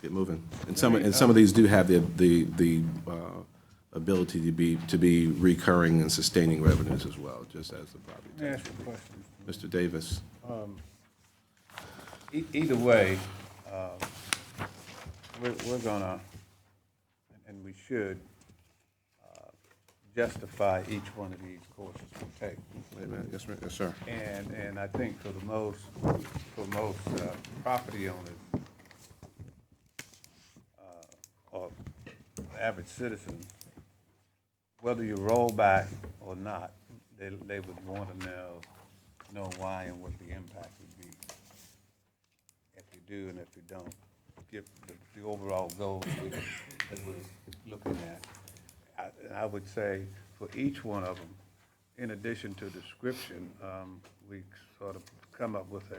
get moving. And some of these do have the ability to be recurring and sustaining revenues as well, just as the property Let me tax. ask you a question. Mr. Davis. Either way, we're gonna, and we should, justify each one of these courses we take. Wait a minute. Yes, ma'am. Yes, sir. And I think for most property owners, or average citizen, whether you roll back or not, they would want to know why and what the impact would be if you do and if you don't. Get the overall goals that we're looking at. I would say for each one of them, in addition to description, we sort of come up with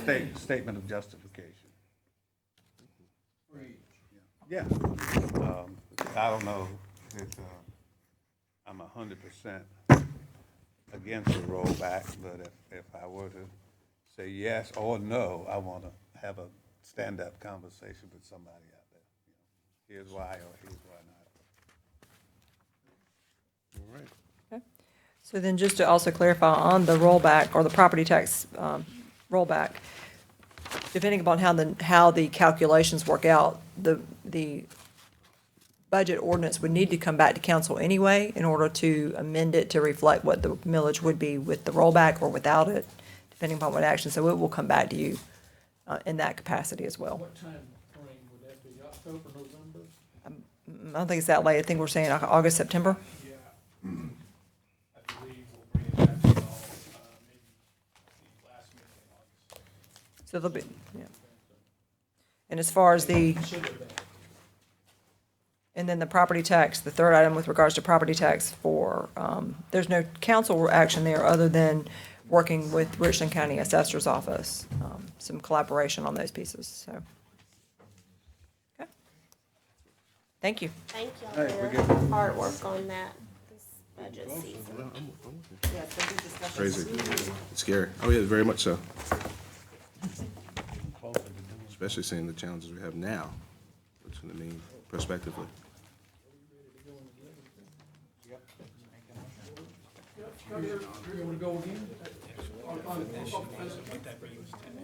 a statement of justification. Yeah. I don't know that I'm 100% against the rollback, but if I were to say yes or no, I want to have a stand-up conversation with somebody out there. Here's why or here's why not. All right. So then just to also clarify on the rollback or the property tax rollback, depending upon how the calculations work out, the budget ordinance would need to come back to council anyway in order to amend it to reflect what the millage would be with the rollback or without it, depending upon what action. So it will come back to you in that capacity as well. What time frame would that be, October, November? I don't think it's that late. I think we're saying August, September. Yeah. I believe we'll bring it back to y'all, maybe the last meeting in August. So there'll be, yeah. And as far as the, and then the property tax, the third item with regards to property tax for, there's no council action there other than working with Richland County Assessor's Office, some collaboration on those pieces, so. Okay. Thank you. Thank y'all Hey, for we your get- hard work on that this budget season. Crazy. It's scary. Oh, yeah, very much so. Especially seeing the challenges we have now, what's going to mean prospectively. You want to go again?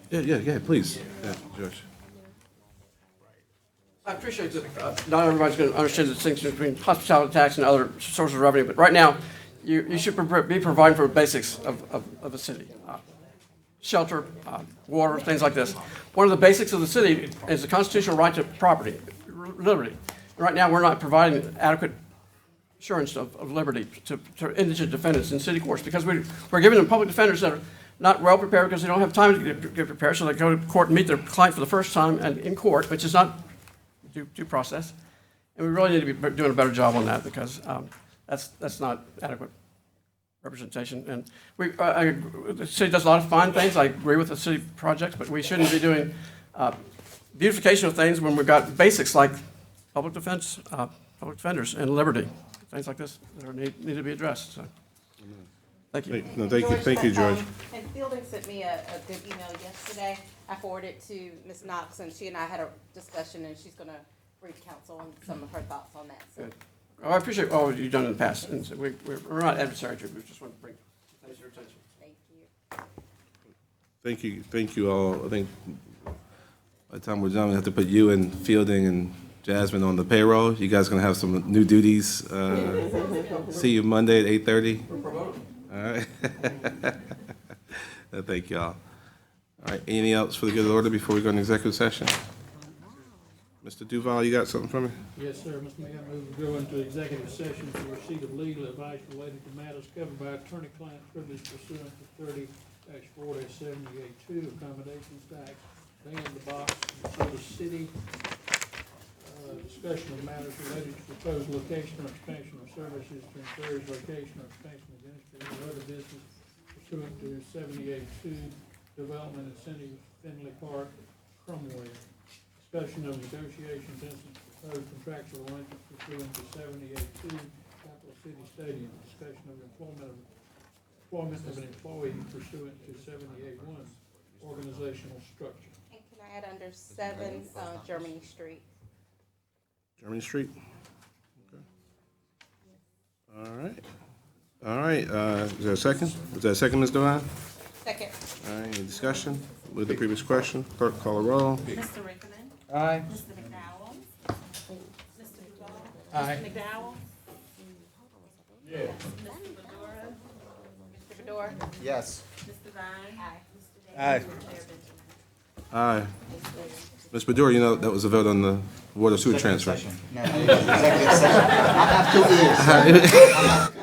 Yeah, please, George. I appreciate that, not everybody's going to understand the distinction between hospitality tax and other sources of revenue, but right now, you should be providing for the basics of a city. Shelter, water, things like this. One of the basics of the city is the constitutional right to property, liberty. Right now, we're not providing adequate assurance of liberty to indigent defendants in city courts because we're giving them public defenders that are not well prepared because they don't have time to get prepared, so they go to court and meet their client for the first time and in court, which is not due process. And we really need to be doing a better job on that because that's not adequate representation. And the city does a lot of fine things. I agree with the city projects, but we shouldn't be doing beautification of things when we've got basics like public defense, public defenders, and liberty, things like this that need to be addressed. So, thank you. No, thank you, George. And Fielding sent me a good email yesterday. I forwarded it to Ms. Knox, and she and I had a discussion, and she's gonna brief council on some of her thoughts on that. So Good. Oh, I appreciate all you've done in the past, and so we're not adversary, we just want to bring things to your attention. thank you. Thank you all. I think by the time we're done, we have to put you and Fielding and Jasmine on the payroll. You guys gonna have some new duties. See you Monday at 8:30. All right. Thank you all. All right, anything else for the good of the order before we go into executive session? Mr. Duval, you got something for me? Yes, sir. Mr. Mayor, I move to go into executive session for receipt of legal advice related to matters covered by attorney-client privilege pursuant to 30-4-78-2, accommodations tax, ban the box, Minnesota City, discussion of matters related to proposed location or expansion of services to encourage location or expansion of industry or other business pursuant to 78-2, development incentive, Finley Park, Cromwell. Discussion of negotiations and proposed contractual arrangements pursuant to 78-2, Capital City Stadium. Discussion of employment of an employee pursuant to 78-1, organizational structure. And can I add under 7, Germany Street? Germany Street? Okay. All right. All right, is there a second? Is there a second, Ms. Devine? Second. All right, any discussion with the previous question? Clerk, call a roll. Mr. Rickman. Aye. Mr. McDowell. Mr. Duval. Aye. Mr. McDowell. Yeah. Mr. Bedora. Mr. Bedore? Yes. Mr. Vine. Aye. Mr. Davis. Aye. Mayor Benjamin. Aye. Ms. Badura, you know, that was a vote on the water sewer transfer. No, executive session. I have 2 ears.